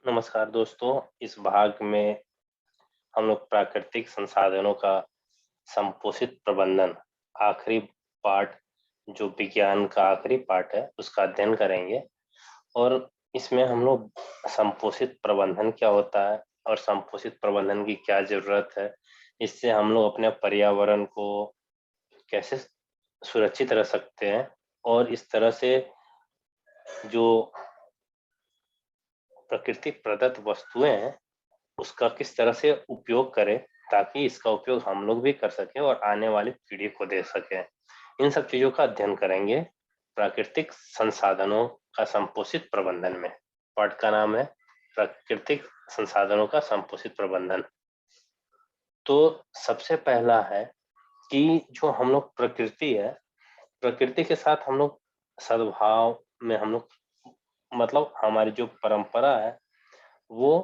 नमस्कार दोस्तों, इस भाग में हम लोग प्राकृतिक संसाधनों का संपोषित प्रबंधन आखिरी पार्ट जो विज्ञान का आखिरी पार्ट है उसका अध्ययन करेंगे। और इसमें हम लोग संपोषित प्रबंधन क्या होता है और संपोषित प्रबंधन की क्या जरूरत है, इससे हम लोग अपने पर्यावरण को कैसे सुरक्षित रख सकते हैं और इस तरह से जो प्रकृति प्रदत्त वस्तुएं हैं उसका किस तरह से उपयोग करें ताकि इसका उपयोग हम लोग भी कर सकें और आने वाली पीढ़ी को दे सकें। इन सब चीजों का अध्ययन करेंगे प्राकृतिक संसाधनों का संपोषित प्रबंधन में। पाठ का नाम है प्राकृतिक संसाधनों का संपोषित प्रबंधन। तो सबसे पहला है कि जो हम लोग प्रकृति है, प्रकृति के साथ हम लोग सद्भाव में हम लोग मतलब हमारी जो परंपरा है वो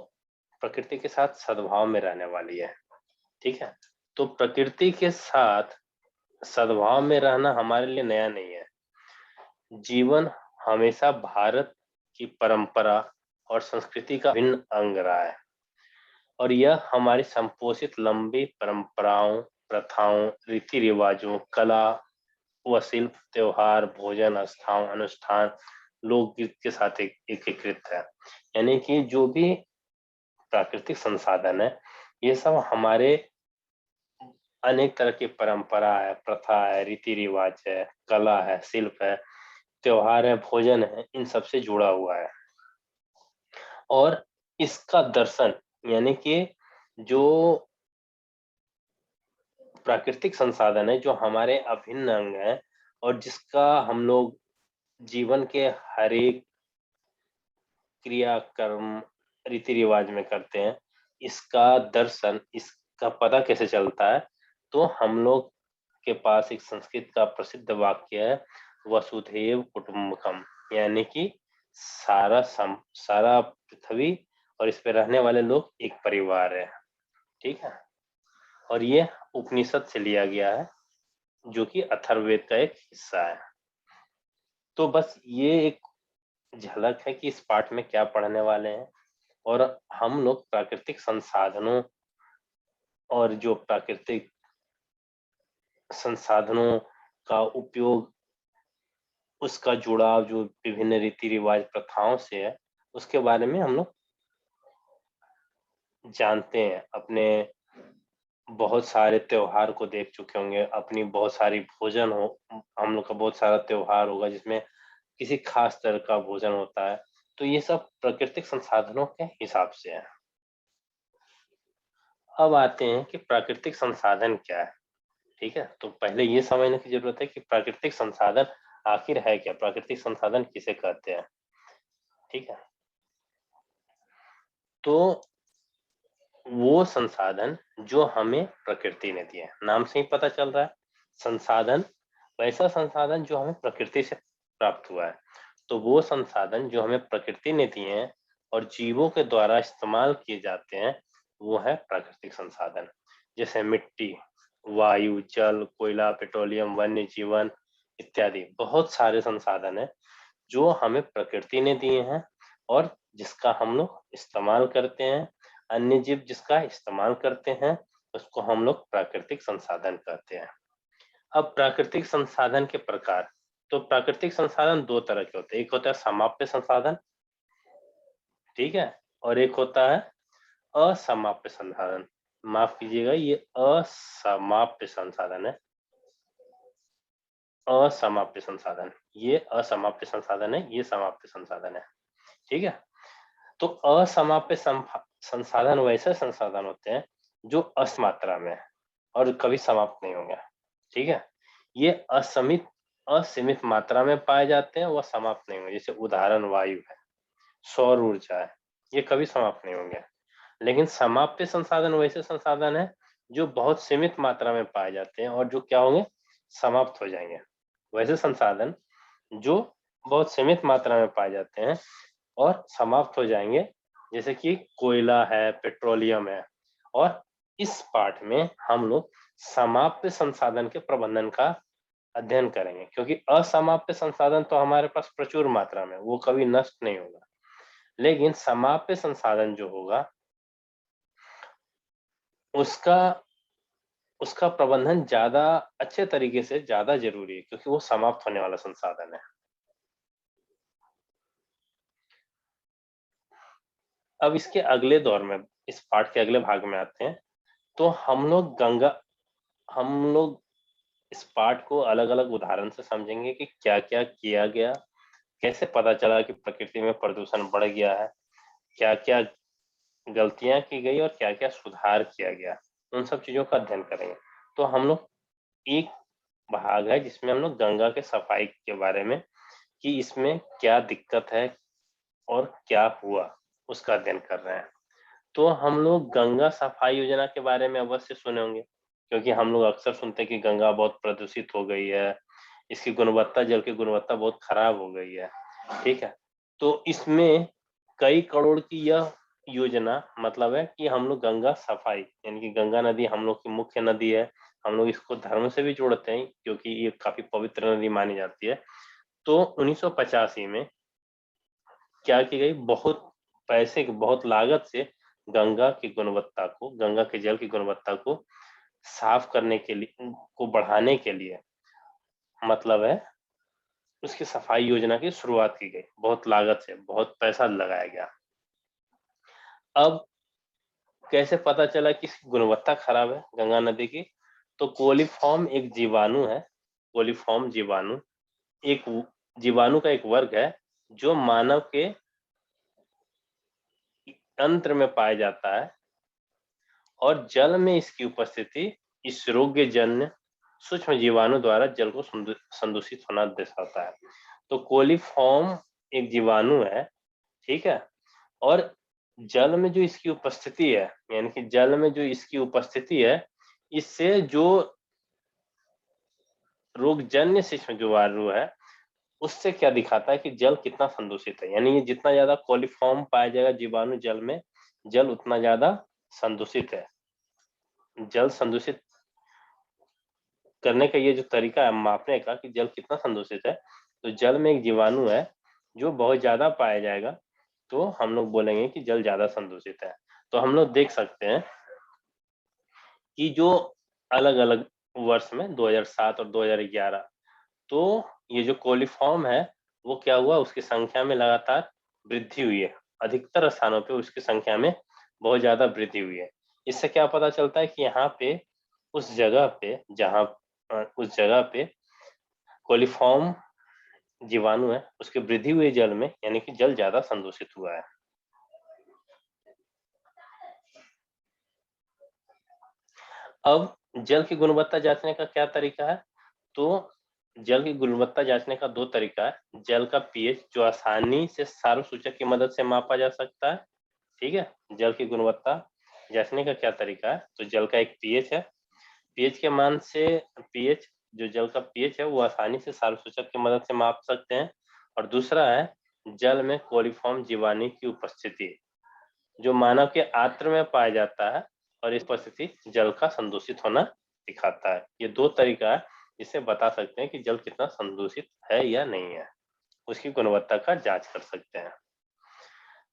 प्रकृति के साथ सद्भाव में रहने वाली है। ठीक है, तो प्रकृति के साथ सद्भाव में रहना हमारे लिए नया नहीं है। जीवन हमेशा भारत की परंपरा और संस्कृति का भिन्न अंग रहा है और यह हमारी संपोषित लंबी परंपराओं, प्रथाओं, रीति रिवाजों, कला व शिल्प, त्योहार, भोजन, आस्थाओं, अनुष्ठान, लोकगीत के साथ एकीकृत है। यानी कि जो भी प्राकृतिक संसाधन है ये सब हमारे अनेक तरह की परंपरा है, प्रथा है, रीति रिवाज है, कला है, शिल्प है, त्योहार है, भोजन है, इन सब से जुड़ा हुआ है। और इसका दर्शन यानी कि जो प्राकृतिक संसाधन है जो हमारे अभिन्न अंग है और जिसका हम लोग जीवन के हर एक क्रिया कर्म रीति रिवाज में करते हैं, इसका दर्शन, इसका पता कैसे चलता है? तो हम लोग के पास एक संस्कृत का प्रसिद्ध वाक्य है, वसुधैव कुटुंबकम, यानी कि सारा पृथ्वी और इस पे रहने वाले लोग एक परिवार है। ठीक है, और ये उपनिषद से लिया गया है जो कि अथर्ववेद का एक हिस्सा है। तो बस ये एक झलक है कि इस पाठ में क्या पढ़ने वाले हैं और हम लोग प्राकृतिक संसाधनों और जो प्राकृतिक संसाधनों का उपयोग, उसका जुड़ाव जो विभिन्न रीति रिवाज प्रथाओं से है, उसके बारे में हम लोग जानते हैं। अपने बहुत सारे त्योहार को देख चुके होंगे, अपनी बहुत सारी भोजन हो, हम लोग का बहुत सारा त्योहार होगा जिसमें किसी खास तरह का भोजन होता है। तो ये सब प्राकृतिक संसाधनों के हिसाब से है। अब आते हैं कि प्राकृतिक संसाधन क्या है। ठीक है, तो पहले ये समझने की जरूरत है कि प्राकृतिक संसाधन आखिर है क्या, प्राकृतिक संसाधन किसे कहते हैं। ठीक है, तो वो संसाधन जो हमें प्रकृति ने दिए, नाम से ही पता चल रहा है संसाधन, वैसा संसाधन जो हमें प्रकृति से प्राप्त हुआ है। तो वो संसाधन जो हमें प्रकृति ने दिए हैं और जीवों के द्वारा इस्तेमाल किए जाते हैं वो है प्राकृतिक संसाधन। जैसे मिट्टी, वायु, जल, कोयला, पेट्रोलियम, वन्य जीवन इत्यादि बहुत सारे संसाधन है जो हमें प्रकृति ने दिए हैं और जिसका हम लोग इस्तेमाल करते हैं। अन्य जीव जिसका इस्तेमाल करते हैं उसको हम लोग प्राकृतिक संसाधन कहते हैं। अब प्राकृतिक संसाधन के प्रकार, तो प्राकृतिक संसाधन दो तरह के होते हैं, एक होता है समाप्य संसाधन, ठीक है, और एक होता है असमाप्य संसाधन। माफ कीजिएगा, ये असमाप्य संसाधन है, असमाप्य संसाधन, ये असमाप्य संसाधन है, ये समाप्य संसाधन है। ठीक है, तो असमाप्य संसाधन वैसे संसाधन होते हैं जो असीमित मात्रा में है और कभी समाप्त नहीं होंगे। ठीक है, ये असीमित मात्रा में पाए जाते हैं, वह समाप्त नहीं होंगे। जैसे उदाहरण वायु है, सौर ऊर्जा है, ये कभी समाप्त नहीं होंगे। लेकिन समाप्य संसाधन वैसे संसाधन है जो बहुत सीमित मात्रा में पाए जाते हैं और जो क्या होंगे, समाप्त हो जाएंगे। वैसे संसाधन जो बहुत सीमित मात्रा में पाए जाते हैं और समाप्त हो जाएंगे, जैसे कि कोयला है, पेट्रोलियम है। और इस पाठ में हम लोग समाप्य संसाधन के प्रबंधन का अध्ययन करेंगे, क्योंकि असमाप्य संसाधन तो हमारे पास प्रचुर मात्रा में, वो कभी नष्ट नहीं होगा। लेकिन समाप्य संसाधन जो होगा उसका उसका प्रबंधन ज्यादा अच्छे तरीके से ज्यादा जरूरी है, क्योंकि वो समाप्त होने वाला संसाधन है। अब इसके अगले दौर में, इस पाठ के अगले भाग में आते हैं। तो हम लोग इस पाठ को अलग अलग उदाहरण से समझेंगे कि क्या क्या किया गया, कैसे पता चला कि प्रकृति में प्रदूषण बढ़ गया है, क्या क्या गलतियां की गई और क्या क्या सुधार किया गया, उन सब चीजों का अध्ययन करेंगे। तो हम लोग एक भाग है जिसमें हम लोग गंगा के सफाई के बारे में, कि इसमें क्या दिक्कत है और क्या हुआ, उसका अध्ययन कर रहे हैं। तो हम लोग गंगा सफाई योजना के बारे में अवश्य सुने होंगे, क्योंकि हम लोग अक्सर सुनते हैं कि गंगा बहुत प्रदूषित हो गई है, इसकी गुणवत्ता, जल की गुणवत्ता बहुत खराब हो गई है। ठीक है, तो इसमें कई करोड़ की यह योजना मतलब है कि हम लोग गंगा सफाई, यानी कि गंगा नदी हम लोग की मुख्य नदी है, हम लोग इसको धर्म से भी जोड़ते हैं क्योंकि ये काफी पवित्र नदी मानी जाती है। तो 1985 में क्या की गई, बहुत पैसे की, बहुत लागत से गंगा की गुणवत्ता को, गंगा के जल की गुणवत्ता को साफ करने के लिए, को बढ़ाने के लिए, मतलब है उसकी सफाई योजना की शुरुआत की गई, बहुत लागत से, बहुत पैसा लगाया गया। अब कैसे पता चला कि इसकी गुणवत्ता खराब है गंगा नदी की? तो कोलीफॉर्म एक जीवाणु है, कोलीफॉर्म जीवाणु एक जीवाणु का एक वर्ग है जो मानव के तंत्र में पाया जाता है, और जल में इसकी उपस्थिति इस रोगजन्य सूक्ष्म जीवाणु द्वारा जल को संदूषित होना दर्शाता है। तो कोलीफॉर्म एक जीवाणु है, ठीक है, और जल में जो इसकी उपस्थिति है, यानी कि जल में जो इसकी उपस्थिति है, इससे जो रोगजन्य सूक्ष्म जीवाणु है, उससे क्या दिखाता है कि जल कितना संदूषित है। यानी ये जितना ज्यादा कोलीफॉर्म पाया जाएगा जीवाणु जल में, जल उतना ज्यादा संदूषित है। जल संदूषित करने का ये जो तरीका है मापने का कि जल कितना संदूषित है, तो जल में एक जीवाणु है जो बहुत ज्यादा पाया जाएगा, तो हम लोग बोलेंगे कि जल ज्यादा संदूषित है। तो हम लोग देख सकते हैं कि जो अलग अलग वर्ष में 2007 और 2011, तो ये जो कोलीफॉर्म है वो क्या हुआ, उसकी संख्या में लगातार वृद्धि हुई है, अधिकतर स्थानों पे उसकी संख्या में बहुत ज्यादा वृद्धि हुई है। इससे क्या पता चलता है कि यहाँ पे उस जगह पे जहाँ उस जगह पे कोलीफॉर्म जीवाणु है, उसके वृद्धि हुई जल में, यानी कि जल ज्यादा संदूषित हुआ है। अब जल की गुणवत्ता जांचने का क्या तरीका है? तो जल की गुणवत्ता जांचने का दो तरीका है। जल का पीएच जो आसानी से सार्व सूचक की मदद से मापा जा सकता है, ठीक है। जल की गुणवत्ता जांचने का क्या तरीका है? तो जल का एक पीएच है, पीएच के मान से, पीएच जो जल का पीएच है वो आसानी से सार्व सूचक की मदद से माप सकते हैं। और दूसरा है जल में कोलीफॉर्म जीवाणु की उपस्थिति, जो मानव के आंत्र में पाया जाता है, और इस परिस्थिति जल का संदूषित होना दिखाता है। ये दो तरीका है जिससे बता सकते हैं कि जल कितना संदूषित है या नहीं है, उसकी गुणवत्ता का जांच कर सकते हैं।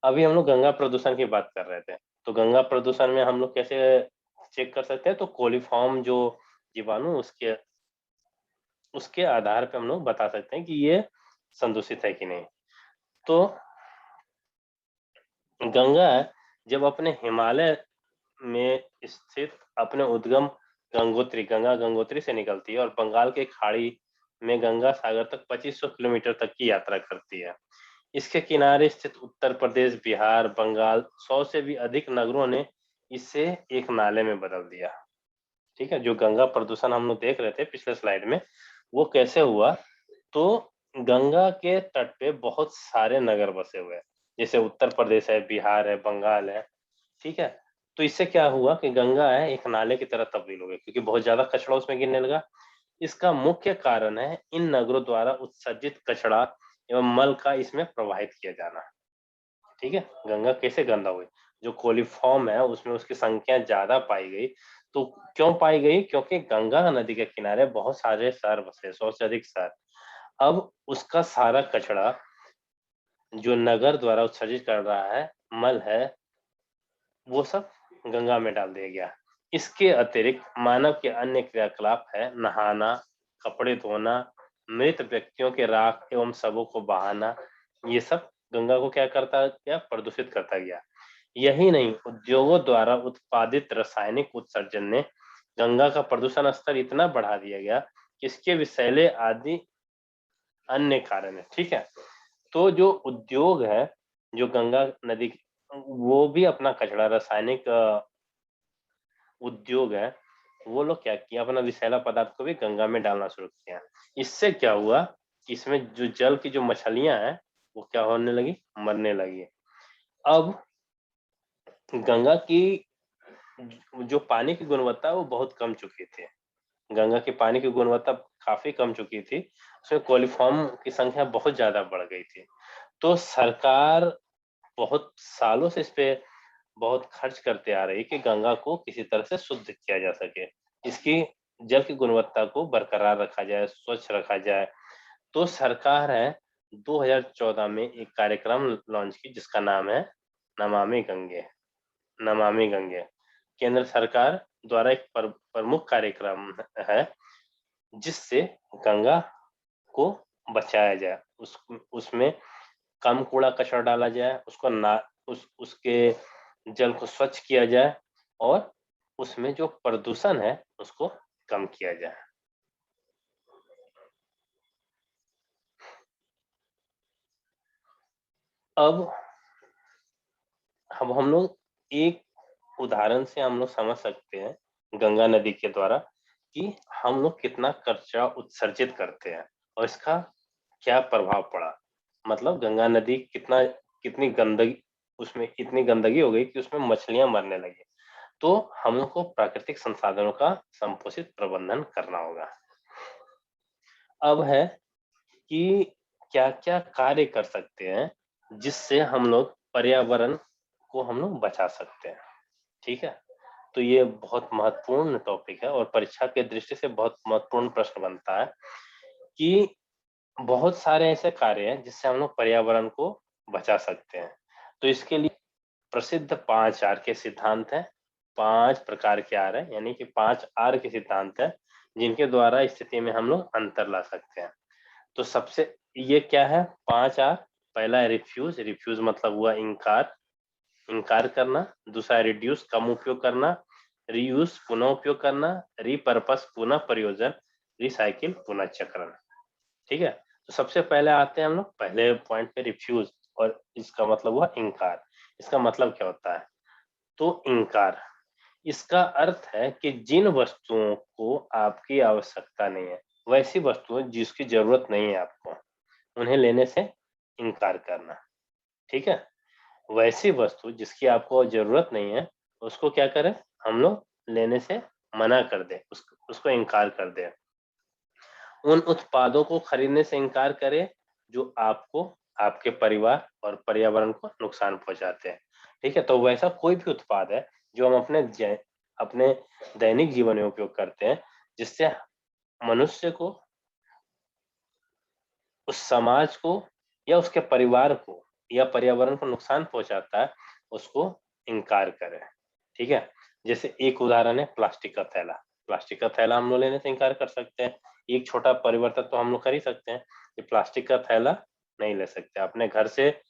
अभी हम लोग गंगा प्रदूषण की बात कर रहे थे, तो गंगा प्रदूषण में हम लोग कैसे चेक कर सकते हैं? तो कोलीफॉर्म जो जीवाणु, उसके उसके आधार पे हम लोग बता सकते हैं कि ये संदूषित है कि नहीं। तो गंगा जब अपने हिमालय में स्थित अपने उद्गम गंगा गंगोत्री से निकलती है और बंगाल के खाड़ी में गंगा सागर तक 2500 किलोमीटर तक की यात्रा करती है। इसके किनारे स्थित उत्तर प्रदेश, बिहार, बंगाल, 100 से भी अधिक नगरों ने इसे एक नाले में बदल दिया। ठीक है, जो गंगा प्रदूषण हम लोग देख रहे थे पिछले स्लाइड में, वो कैसे हुआ? तो गंगा के तट पे बहुत सारे नगर बसे हुए हैं, जैसे उत्तर प्रदेश है, बिहार है, बंगाल है, ठीक है। तो इससे क्या हुआ कि गंगा है एक नाले की तरह तब्दील हो गई, क्योंकि बहुत ज्यादा कचरा उसमें गिरने लगा। इसका मुख्य कारण है इन नगरों द्वारा उत्सर्जित कचरा एवं मल का इसमें प्रवाहित किया जाना। ठीक है, गंगा कैसे गंदा हुई? जो कोलीफॉर्म है उसमें उसकी संख्या ज्यादा पाई गई। तो क्यों पाई गई? क्योंकि गंगा नदी के किनारे बहुत सारे शहर बसे, 100 से अधिक शहर। अब उसका सारा कचरा जो नगर द्वारा उत्सर्जित कर रहा है मल है, वो सब गंगा में डाल दिया गया। इसके अतिरिक्त मानव के अन्य क्रियाकलाप है नहाना, कपड़े धोना, मृत व्यक्तियों के राख एवं शवों को बहाना, ये सब गंगा को क्या करता गया, प्रदूषित करता गया। यही नहीं, उद्योगों द्वारा उत्पादित रासायनिक उत्सर्जन ने गंगा का प्रदूषण स्तर इतना बढ़ा दिया गया कि इसके विषैले आदि अन्य कारण है। ठीक है, तो जो उद्योग है, जो गंगा नदी, वो भी अपना कचरा रासायनिक उद्योग है, वो लोग क्या किया, अपना विषैला पदार्थ को भी गंगा में डालना शुरू किया। इससे क्या हुआ कि इसमें जो जल की जो मछलियां हैं वो क्या होने लगी, मरने लगी। अब गंगा की जो पानी की गुणवत्ता है वो बहुत कम चुकी थी। गंगा की पानी की गुणवत्ता काफी कम चुकी थी, उसमें कोलिफॉर्म की संख्या बहुत ज्यादा बढ़ गई थी। तो सरकार बहुत सालों से इस पे बहुत खर्च करते आ रही है कि गंगा को किसी तरह से शुद्ध किया जा सके, इसकी जल की गुणवत्ता को बरकरार रखा जाए, स्वच्छ रखा जाए। तो सरकार है 2014 में एक कार्यक्रम लॉन्च की जिसका नाम है नमामि गंगे। नमामि गंगे केंद्र सरकार द्वारा एक प्रमुख कार्यक्रम है जिससे गंगा को बचाया जाए, उसमें कम कूड़ा कचरा डाला जाए, उसको ना उसके जल को स्वच्छ किया जाए और उसमें जो प्रदूषण है उसको कम किया जाए। अब हम लोग एक उदाहरण से हम लोग समझ सकते हैं गंगा नदी के द्वारा कि हम लोग कितना कचरा उत्सर्जित करते हैं और इसका क्या प्रभाव पड़ा। मतलब गंगा नदी कितनी गंदगी, उसमें इतनी गंदगी हो गई कि उसमें मछलियां मरने लगी। तो हम लोग को प्राकृतिक संसाधनों का संपोषित प्रबंधन करना होगा। अब है कि क्या-क्या कार्य कर सकते हैं जिससे हम लोग पर्यावरण को हम लोग बचा सकते हैं। ठीक है, तो ये बहुत महत्वपूर्ण टॉपिक है और परीक्षा के दृष्टि से बहुत महत्वपूर्ण प्रश्न बनता है कि बहुत सारे ऐसे कार्य हैं जिससे हम लोग पर्यावरण को बचा सकते हैं। तो इसके लिए प्रसिद्ध 5 आर के सिद्धांत हैं, 5 प्रकार के आर हैं, यानी कि 5 आर के सिद्धांत हैं जिनके द्वारा स्थिति में हम लोग अंतर ला सकते हैं। तो सबसे ये क्या है 5 आर? पहला है रिफ्यूज, रिफ्यूज मतलब हुआ इनकार, इनकार करना। दूसरा है रिड्यूस, कम उपयोग करना। रीयूज, पुनः उपयोग करना। रीपर्पस, पुनः प्रयोजन। रिसाइकिल, पुनः चक्रण। ठीक है, तो सबसे पहले आते हैं हम लोग पहले पॉइंट पे रिफ्यूज, और इसका मतलब हुआ इनकार। इसका मतलब क्या होता है? तो इनकार, इसका अर्थ है कि जिन वस्तुओं को आपकी आवश्यकता नहीं है, वैसी वस्तुएं जिसकी जरूरत नहीं है आपको, उन्हें लेने से इनकार करना। ठीक है, वैसी वस्तु जिसकी आपको जरूरत नहीं है उसको क्या करें, हम लोग लेने से मना कर दें, उसको इनकार कर दें। उन उत्पादों को खरीदने से इनकार करें जो आपको, आपके परिवार और पर्यावरण को नुकसान पहुंचाते हैं। ठीक है, तो वैसा कोई भी उत्पाद है जो हम अपने दैनिक जीवन में उपयोग करते हैं जिससे मनुष्य को, उस समाज को या उसके परिवार को या पर्यावरण को नुकसान पहुंचाता है, उसको इनकार करें। ठीक है, जैसे एक उदाहरण है प्लास्टिक का थैला। प्लास्टिक का थैला हम लोग लेने से इनकार कर सकते हैं। एक छोटा परिवर्तन तो हम लोग कर ही सकते हैं कि प्लास्टिक का थैला नहीं ले सकते, अपने घर से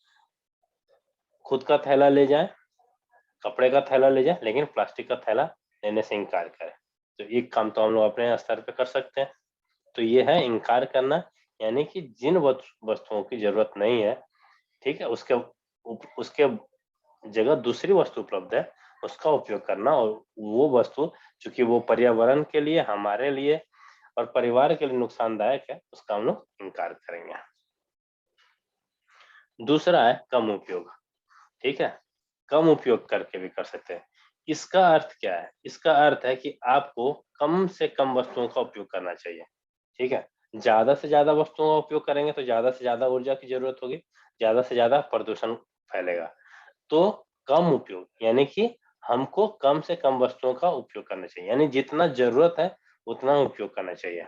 खुद का थैला ले जाएं, कपड़े का थैला ले जाएं, लेकिन प्लास्टिक का थैला लेने से इनकार करें। तो एक काम तो हम लोग अपने स्तर पे कर सकते हैं। तो ये है इनकार करना, यानी कि जिन वस्तुओं की जरूरत नहीं है, ठीक है, उसके जगह दूसरी वस्तु उपलब्ध है, उसका उपयोग करना। और वो वस्तु चूंकि वो पर्यावरण के लिए, हमारे लिए और परिवार के लिए नुकसानदायक है, उसका हम लोग इनकार करेंगे। दूसरा है कम उपयोग। ठीक है, कम उपयोग करके भी कर सकते हैं। इसका अर्थ क्या है? इसका अर्थ है कि आपको कम से कम वस्तुओं का उपयोग करना चाहिए। ठीक है, ज्यादा से ज्यादा वस्तुओं का उपयोग करेंगे तो ज्यादा से ज्यादा ऊर्जा की जरूरत होगी, ज्यादा से ज्यादा प्रदूषण फैलेगा। तो कम उपयोग यानी कि हमको कम से कम वस्तुओं का उपयोग करना चाहिए, यानी जितना जरूरत है उतना उपयोग करना चाहिए।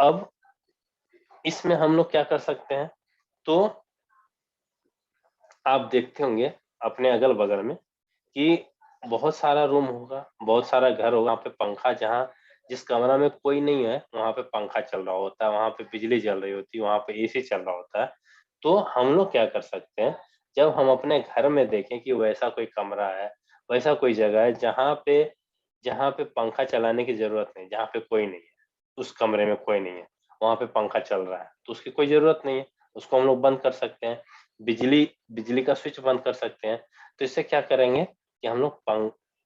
अब इसमें हम लोग क्या कर सकते हैं? तो आप देखते होंगे अपने अगल-बगल में कि बहुत सारा रूम होगा, बहुत सारा घर होगा, वहाँ पे पंखा जहाँ जिस कमरा में कोई नहीं है, वहाँ पे पंखा चल रहा होता है, वहाँ पे बिजली जल रही होती है, वहाँ पे एसी चल रहा होता है। तो हम लोग क्या कर सकते हैं, जब हम अपने घर में देखें कि वैसा कोई कमरा है, वैसा कोई जगह है जहाँ पे पंखा चलाने की ज़रूरत नहीं, जहाँ पे कोई नहीं है, उस कमरे में कोई नहीं है, वहाँ पे पंखा चल रहा है, तो उसकी कोई ज़रूरत नहीं है, उसको हम लोग बंद कर सकते हैं। बिजली बिजली का स्विच बंद कर सकते हैं, तो इससे क्या करेंगे कि हम लोग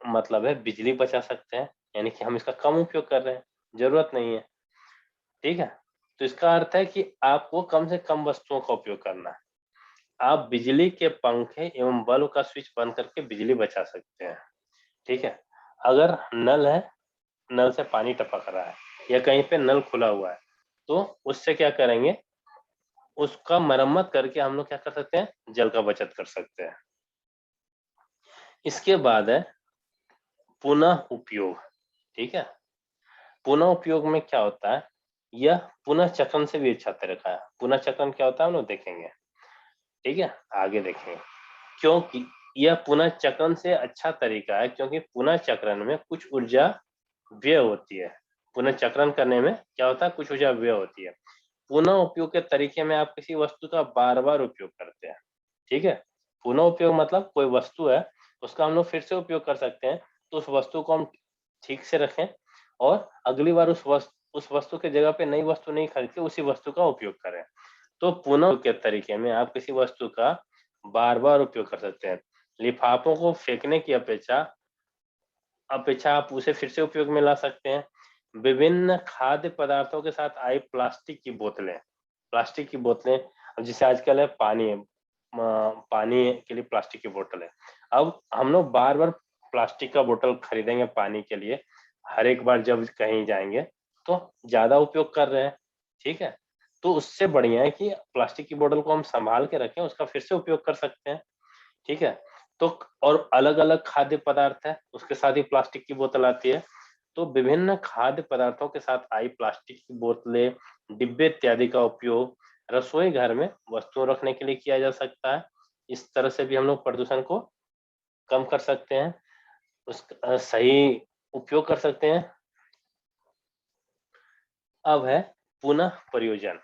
मतलब है बिजली बचा सकते हैं, यानी कि हम इसका कम उपयोग कर रहे हैं, ज़रूरत नहीं है, ठीक है? तो इसका अर्थ है कि आपको कम से कम वस्तुओं का उपयोग करना है। आप बिजली के पंखे एवं बल्ब का स्विच बंद करके बिजली बचा सकते हैं, ठीक है? अगर नल है, नल से पानी टपक रहा है या कहीं पे नल खुला हुआ है, तो उससे क्या करेंगे, उसका मरम्मत करके हम लोग क्या कर सकते हैं, जल का बचत कर सकते हैं। इसके बाद है पुनः उपयोग, ठीक है? पुनः उपयोग में क्या होता है, यह पुनः चक्रण से भी अच्छा तरीका है। पुनः चक्रण क्या होता है हम लोग देखेंगे, ठीक है? आगे देखेंगे। क्योंकि यह पुनः चक्रण से अच्छा तरीका है क्योंकि पुनः चक्रण में कुछ ऊर्जा व्यय होती है। पुनः चक्रण करने में क्या होता है, कुछ ऊर्जा व्यय होती है। पुनः उपयोग के तरीके में आप किसी वस्तु का बार-बार उपयोग करते हैं, ठीक है? पुनः उपयोग मतलब कोई वस्तु है, उसका हम लोग फिर से उपयोग कर सकते हैं, तो उस वस्तु को हम ठीक से रखें और अगली बार उस वस्तु की जगह पे नई वस्तु नहीं खरीद के उसी वस्तु का उपयोग करें। तो पुनः के तरीके में आप किसी वस्तु का बार-बार उपयोग कर सकते हैं। लिफाफों को फेंकने की अपेक्षा अपेक्षा आप उसे फिर से उपयोग में ला सकते हैं। विभिन्न खाद्य पदार्थों के साथ आई प्लास्टिक की बोतलें अब जैसे आजकल है पानी है पानी के लिए प्लास्टिक की बोतल है। अब हम लोग बार-बार प्लास्टिक का बोतल खरीदेंगे पानी के लिए, हर एक बार जब कहीं जाएँगे, तो ज़्यादा उपयोग कर रहे हैं, ठीक है? तो उससे बढ़िया है कि प्लास्टिक की बोतल को हम सँभाल के रखें, उसका फिर से उपयोग कर सकते हैं। ठीक है? तो और अलग-अलग खाद्य पदार्थ है, उसके साथ ही प्लास्टिक की बोतल आती है। तो विभिन्न खाद्य पदार्थों के साथ आई प्लास्टिक की बोतलें, डिब्बे इत्यादि का उपयोग रसोई घर में वस्तुओं रखने के लिए किया जा सकता है। इस तरह से भी हम लोग प्रदूषण को कम कर सकते हैं, सही उपयोग कर सकते हैं। अब है पुनः प्रयोजन।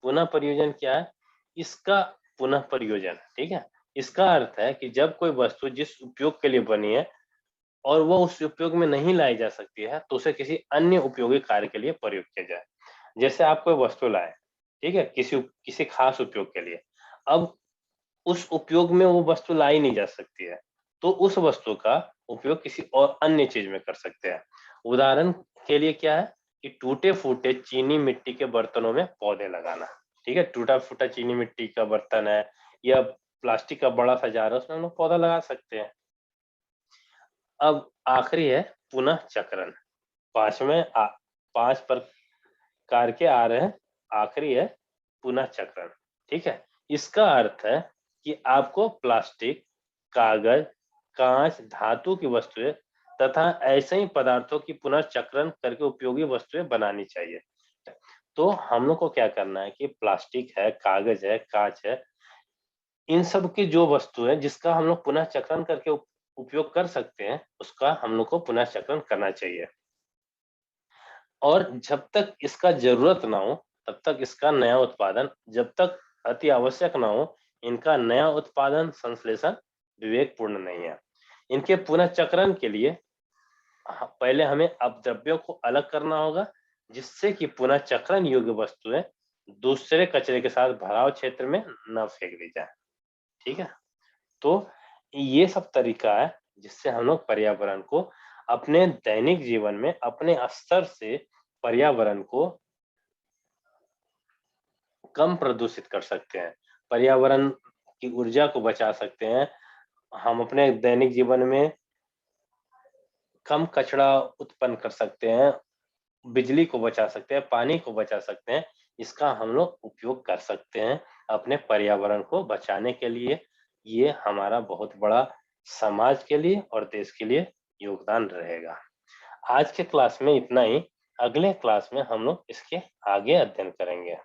पुनः प्रयोजन क्या है? इसका पुनः प्रयोजन, ठीक है? इसका अर्थ है कि जब कोई वस्तु जिस उपयोग के लिए बनी है और वो उस उपयोग में नहीं लाई जा सकती है, तो उसे किसी अन्य उपयोगी कार्य के लिए प्रयोग किया जाए। जैसे आप कोई वस्तु लाए, ठीक है? किसी खास उपयोग के लिए। अब उस उपयोग में वो वस्तु लाई नहीं जा सकती है, तो उस वस्तु का उपयोग किसी और अन्य चीज़ में कर सकते हैं। उदाहरण के लिए क्या है कि टूटे-फूटे चीनी मिट्टी के बर्तनों में पौधे लगाना, ठीक है? टूटा-फूटा चीनी मिट्टी का बर्तन है या प्लास्टिक का बड़ा-सा जार है, उसमें हम लोग पौधा लगा सकते हैं। अब आखिरी है पुनः चक्रण। 5वें 5 प्रकार के आ रहे हैं, आखिरी है पुनः चक्रण, ठीक है? इसका अर्थ है कि आपको प्लास्टिक, कागज़, काँच, धातु की वस्तुएँ तथा ऐसे ही पदार्थों की पुनर्चक्रण करके उपयोगी वस्तुएँ बनानी चाहिए। तो हम लोग को क्या करना है कि प्लास्टिक है, कागज़ है, काँच है, इन सब की जो वस्तु है जिसका हम लोग पुनः चक्रण करके उपयोग कर सकते हैं, उसका हम लोग को पुनः चक्रण करना चाहिए। और जब तक इसका ज़रूरत ना हो, तब तक इसका नया उत्पादन जब तक अति आवश्यक ना हो, इनका नया उत्पादन, संश्लेषण विवेकपूर्ण नहीं है। इनके पुनः चक्रण के लिए पहले हमें अपद्रव्यों को अलग करना होगा, जिससे कि पुनः चक्रण योग्य वस्तुएँ दूसरे कचरे के साथ भराव क्षेत्र में न फेंक दी जाएँ, ठीक है? तो ये सब तरीका है जिससे हम लोग पर्यावरण को अपने दैनिक जीवन में अपने स्तर से पर्यावरण को कम प्रदूषित कर सकते हैं। पर्यावरण की ऊर्जा को बचा सकते हैं। हम अपने दैनिक जीवन में कम कचरा उत्पन्न कर सकते हैं, बिजली को बचा सकते हैं, पानी को बचा सकते हैं। इसका हम लोग उपयोग कर सकते हैं अपने पर्यावरण को बचाने के लिए। ये हमारा बहुत बड़ा समाज के लिए और देश के लिए योगदान रहेगा। आज के क्लास में इतना ही। अगले क्लास में हम लोग इसके आगे अध्ययन करेंगे।